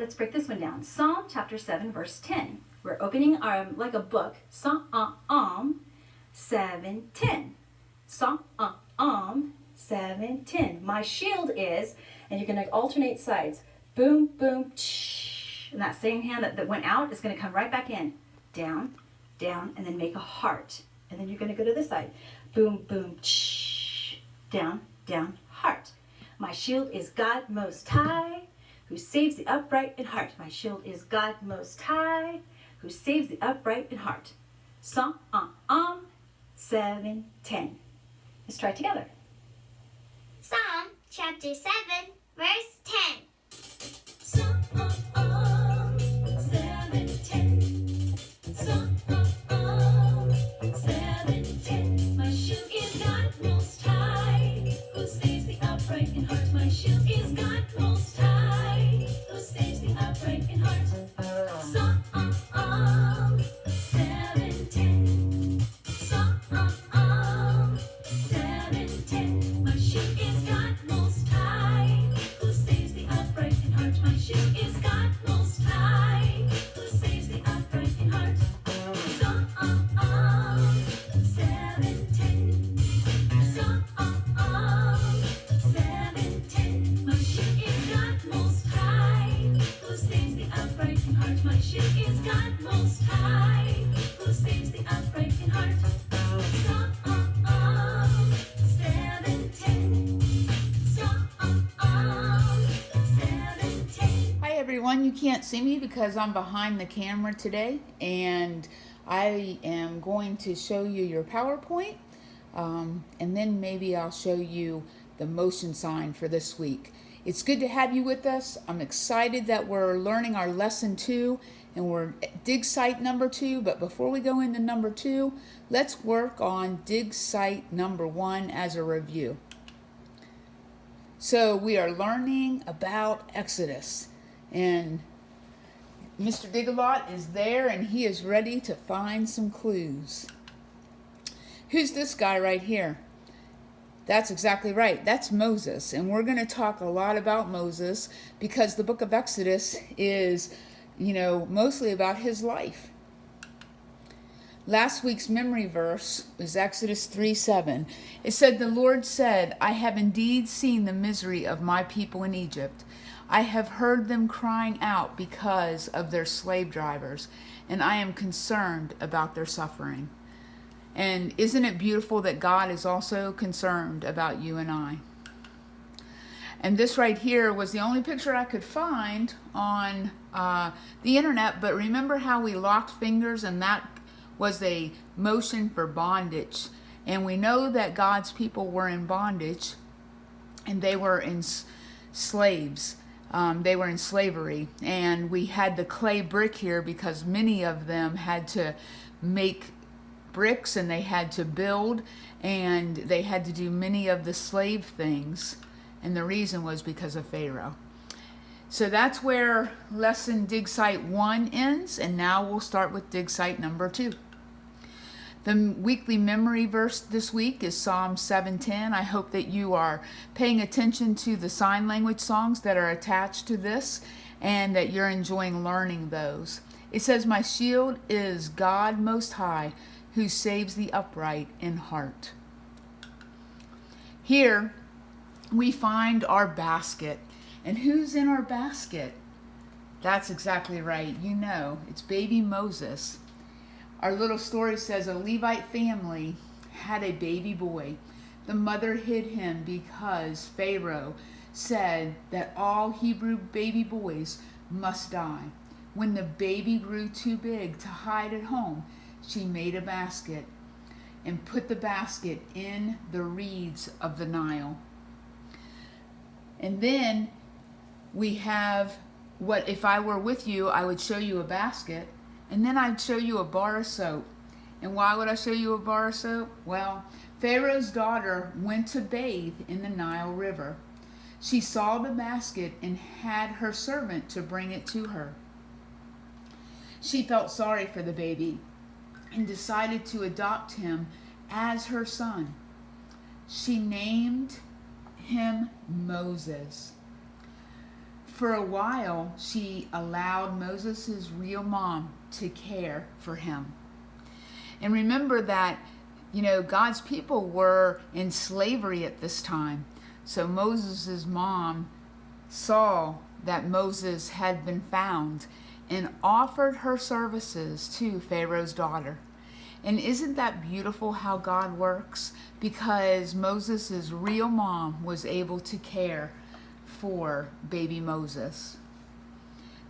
let's break this one down. Psalm chapter 7, verse 10. We're opening like a book. Psalm 7:10. Psalm 7:10. My shield is, and you're going to alternate sides. Boom, boom, tsh. And that same hand that went out is going to come right back in. Down, down, and then make a heart. And then you're going to go to this side. Boom, boom, tsh. Down, down, heart. My shield is God Most High, who saves the upright in heart. My shield is God Most High, who saves the upright in heart. Psalm 7:10. Let's try it together. Psalm chapter 7, verse 10. Psalm 7:10. Psalm 7:10. My shield is God Most High, who saves the upright in heart. My shield is God Most High, who saves the upright in heart. Psalm 7:10. Psalm 7:10. My shield is God Most High, who saves the upright in heart. My shield is God Most High, who saves the upright in heart. Psalm 7:10. Psalm 7:10. My shield is God Most High, who saves the upright in heart. My shield is God Most High, who saves the upright in heart. Psalm 7:10. Psalm 7:10. Hi everyone, you can't see me because I'm behind the camera today, and I am going to show you your PowerPoint, and then maybe I'll show you the motion sign for this week. It's good to have you with us. I'm excited that we're learning our lesson 2, and we're at dig site number 2, but before we go into number 2, let's work on dig site number 1 as a review. So we are learning about Exodus, and Mr. Dig-a-Lot is there, and he is ready to find some clues. Who's this guy right here? That's exactly right. That's Moses, and we're going to talk a lot about Moses because the book of Exodus is, mostly about his life. Last week's memory verse was Exodus 3:7. It said, "The Lord said, I have indeed seen the misery of my people in Egypt. I have heard them crying out because of their slave drivers, and I am concerned about their suffering." And isn't it beautiful that God is also concerned about you and I? And this right here was the only picture I could find on the internet, but remember how we locked fingers, and that was a motion for bondage. And we know that God's people were in bondage, and they were in slaves. They were in slavery, and we had the clay brick here because many of them had to make bricks, and they had to build, and they had to do many of the slave things, and the reason was because of Pharaoh. So that's where lesson dig site 1 ends, and now we'll start with dig site number 2. The weekly memory verse this week is Psalm 7:10. I hope that you are paying attention to the sign language songs that are attached to this, and that you're enjoying learning those. It says, "My shield is God Most High, who saves the upright in heart." Here we find our basket. And who's in our basket? That's exactly right. It's baby Moses. Our little story says a Levite family had a baby boy. The mother hid him because Pharaoh said that all Hebrew baby boys must die. When the baby grew too big to hide at home, she made a basket and put the basket in the reeds of the Nile. And then we have what, if I were with you, I would show you a basket, and then I'd show you a bar of soap. And why would I show you a bar of soap? Well, Pharaoh's daughter went to bathe in the Nile River. She saw the basket and had her servant to bring it to her. She felt sorry for the baby and decided to adopt him as her son. She named him Moses. for a while, she allowed Moses' real mom to care for him. And remember that, God's people were in slavery at this time. So Moses' mom saw that Moses had been found and offered her services to Pharaoh's daughter. And isn't that beautiful how God works? Because Moses' real mom was able to care for baby Moses.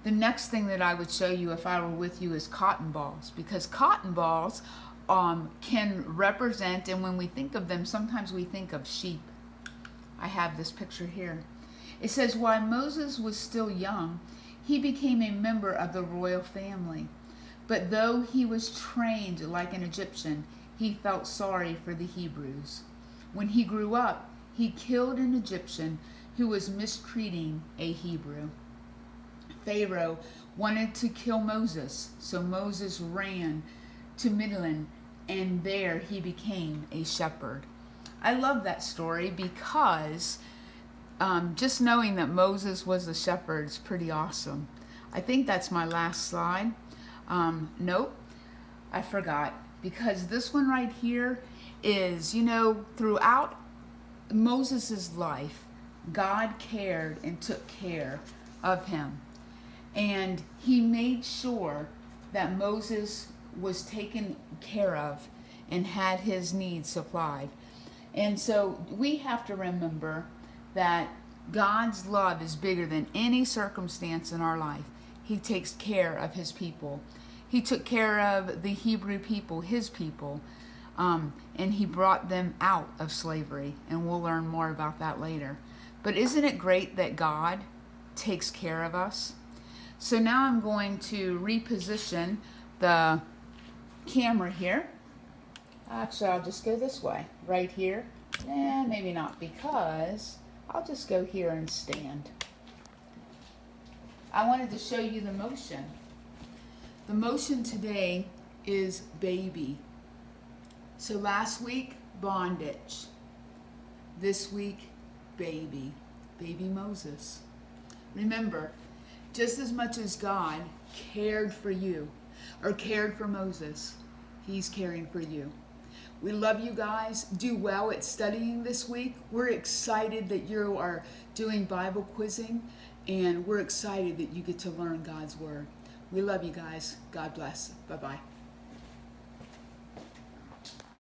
The next thing that I would show you if I were with you is cotton balls, because cotton balls can represent, and when we think of them, sometimes we think of sheep. I have this picture here. It says, while Moses was still young, he became a member of the royal family. But though he was trained like an Egyptian, he felt sorry for the Hebrews. When he grew up, he killed an Egyptian who was mistreating a Hebrew. Pharaoh wanted to kill Moses, so Moses ran to Midian, and there he became a shepherd. I love that story because just knowing that Moses was a shepherd is pretty awesome. I think that's my last slide. Nope, I forgot, because this one right here is, throughout Moses' life, God cared and took care of him. And he made sure that Moses was taken care of and had his needs supplied. And so we have to remember that God's love is bigger than any circumstance in our life. He takes care of his people. He took care of the Hebrew people, his people, and he brought them out of slavery. And we'll learn more about that later. But isn't it great that God takes care of us? So now I'm going to reposition the camera here. Actually, I'll just go this way, right here. Maybe not, because I'll just go here and stand. I wanted to show you the motion. The motion today is baby. So last week, bondage. This week, baby. Baby Moses. Remember, just as much as God cared for you, or cared for Moses, he's caring for you. We love you guys. Do well at studying this week. We're excited that you are doing Bible quizzing, and we're excited that you get to learn God's Word. We love you guys. God bless. Bye-bye.